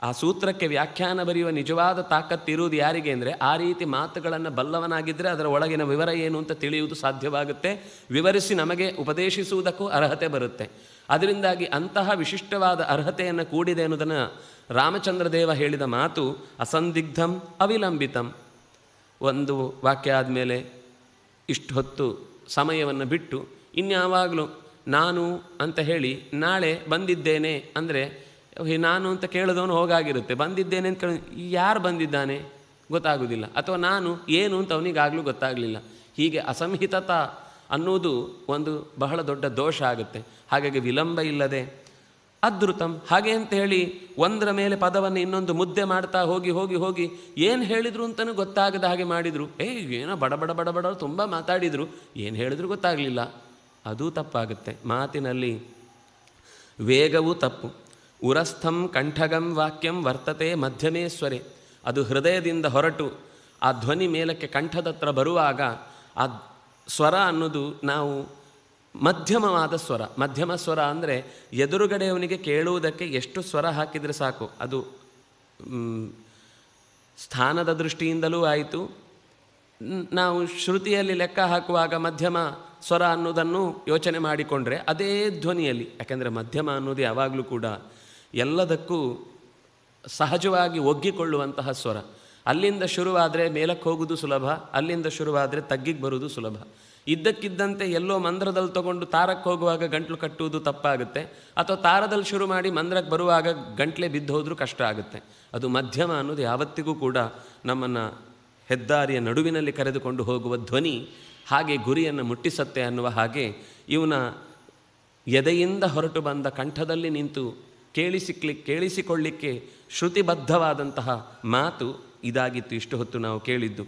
ಆ ಸೂತ್ರಕ್ಕೆ ವ್ಯಾಖ್ಯಾನ ಬರೆಯುವ ನಿಜವಾದ ತಾಕತ್ತಿರುವುದು ಯಾರಿಗೆ ಅಂದರೆ, ಆ ರೀತಿ ಮಾತುಗಳನ್ನು ಬಲ್ಲವನಾಗಿದ್ದರೆ ಅದರ ಒಳಗಿನ ವಿವರ ಏನು ಅಂತ ತಿಳಿಯುವುದು ಸಾಧ್ಯವಾಗುತ್ತೆ, ವಿವರಿಸಿ ನಮಗೆ ಉಪದೇಶಿಸುವುದಕ್ಕೂ ಅರ್ಹತೆ ಬರುತ್ತೆ. ಅದರಿಂದಾಗಿ ಅಂತಹ ವಿಶಿಷ್ಟವಾದ ಅರ್ಹತೆಯನ್ನು ಕೂಡಿದೆ ಅನ್ನೋದನ್ನು ರಾಮಚಂದ್ರ ದೇವ ಹೇಳಿದ ಮಾತು ಅಸಂದಿಗ್ಧಂ ಅವಿಲಂಬಿತಂ. ಒಂದು ವಾಕ್ಯ ಆದಮೇಲೆ ಇಷ್ಟು ಹೊತ್ತು ಸಮಯವನ್ನು ಬಿಟ್ಟು ಇನ್ಯಾವಾಗಲೂ ನಾನು ಅಂತ ಹೇಳಿ ನಾಳೆ ಬಂದಿದ್ದೇನೆ ಅಂದರೆ, ನಾನು ಅಂತ ಕೇಳಿದವನು ಹೋಗಾಗಿರುತ್ತೆ. ಬಂದಿದ್ದೇನೆ ಅಂತ ಯಾರು ಬಂದಿದ್ದಾನೆ ಗೊತ್ತಾಗೋದಿಲ್ಲ, ಅಥವಾ ನಾನು ಏನು ಅಂತ ಅವನಿಗಾಗಲೂ ಗೊತ್ತಾಗಲಿಲ್ಲ. ಹೀಗೆ ಅಸಂಹಿತತ ಅನ್ನೋದು ಒಂದು ಬಹಳ ದೊಡ್ಡ ದೋಷ ಆಗುತ್ತೆ. ಹಾಗಾಗಿ ವಿಳಂಬ ಇಲ್ಲದೆ ಅದ್ರುತಂ, ಹಾಗೆ ಅಂತ ಹೇಳಿ ಒಂದರ ಮೇಲೆ ಪದವನ್ನು ಇನ್ನೊಂದು ಮುದ್ದೆ ಮಾಡ್ತಾ ಹೋಗಿ ಹೋಗಿ ಹೋಗಿ ಏನು ಹೇಳಿದರು ಅಂತಲೂ ಗೊತ್ತಾಗದ ಹಾಗೆ ಮಾಡಿದರು. ಏನೋ ಬಡ ಬಡ ಬಡ ಬಡ ತುಂಬ ಮಾತಾಡಿದರು, ಏನು ಹೇಳಿದ್ರು ಗೊತ್ತಾಗಲಿಲ್ಲ, ಅದೂ ತಪ್ಪಾಗುತ್ತೆ. ಮಾತಿನಲ್ಲಿ ವೇಗವೂ ತಪ್ಪು. ಉರಸ್ಥಂ ಕಂಠಗಂ ವಾಕ್ಯಂ ವರ್ತತೆ ಮಧ್ಯಮೇ ಸ್ವರೆ. ಅದು ಹೃದಯದಿಂದ ಹೊರಟು ಆ ಧ್ವನಿ ಮೇಲಕ್ಕೆ ಕಂಠದತ್ರ ಬರುವಾಗ ಆ ಸ್ವರ ಅನ್ನೋದು ನಾವು ಮಧ್ಯಮವಾದ ಸ್ವರ. ಮಧ್ಯಮ ಸ್ವರ ಅಂದರೆ ಎದುರುಗಡೆಯವನಿಗೆ ಕೇಳುವುದಕ್ಕೆ ಎಷ್ಟು ಸ್ವರ ಹಾಕಿದರೆ ಸಾಕು. ಅದು ಸ್ಥಾನದ ದೃಷ್ಟಿಯಿಂದಲೂ ಆಯಿತು, ನಾವು ಶ್ರುತಿಯಲ್ಲಿ ಲೆಕ್ಕ ಹಾಕುವಾಗ ಮಧ್ಯಮ ಸ್ವರ ಅನ್ನೋದನ್ನು ಯೋಚನೆ ಮಾಡಿಕೊಂಡ್ರೆ ಅದೇ ಧ್ವನಿಯಲ್ಲಿ. ಯಾಕೆಂದರೆ ಮಧ್ಯಮ ಅನ್ನೋದು ಯಾವಾಗಲೂ ಕೂಡ ಎಲ್ಲದಕ್ಕೂ ಸಹಜವಾಗಿ ಒಗ್ಗಿಕೊಳ್ಳುವಂತಹ ಸ್ವರ. ಅಲ್ಲಿಂದ ಶುರುವಾದರೆ ಮೇಲಕ್ಕೆ ಹೋಗೋದು ಸುಲಭ, ಅಲ್ಲಿಂದ ಶುರುವಾದರೆ ತಗ್ಗಿಗೆ ಬರೋದು ಸುಲಭ. ಇದ್ದಕ್ಕಿದ್ದಂತೆ ಎಲ್ಲೋ ಮಂದ್ರದಲ್ಲಿ ತಗೊಂಡು ತಾರಕ್ಕೆ ಹೋಗುವಾಗ ಗಂಟ್ಲು ಕಟ್ಟುವುದು ತಪ್ಪಾಗುತ್ತೆ, ಅಥವಾ ತಾರದಲ್ಲಿ ಶುರು ಮಾಡಿ ಮಂದ್ರಕ್ಕೆ ಬರುವಾಗ ಗಂಟ್ಲೆ ಬಿದ್ದು ಹೋದರೂ ಕಷ್ಟ ಆಗುತ್ತೆ. ಅದು ಮಧ್ಯಮ ಅನ್ನೋದು ಯಾವತ್ತಿಗೂ ಕೂಡ ನಮ್ಮನ್ನು ಹೆದ್ದಾರಿಯ ನಡುವಿನಲ್ಲಿ ಕರೆದುಕೊಂಡು ಹೋಗುವ ಧ್ವನಿ ಹಾಗೆ ಗುರಿಯನ್ನು ಮುಟ್ಟಿಸತ್ತೆ ಅನ್ನುವ ಹಾಗೆ ಎದೆಯಿಂದ ಹೊರಟು ಬಂದ ಕಂಠದಲ್ಲಿ ನಿಂತು ಕೇಳಿಸಿಕೊಳ್ಳಿಕ್ಕೆ ಶ್ರುತಿಬದ್ಧವಾದಂತಹ ಮಾತು ಇದಾಗಿತ್ತು. ಇಷ್ಟು ಹೊತ್ತು ನಾವು ಕೇಳಿದ್ದು.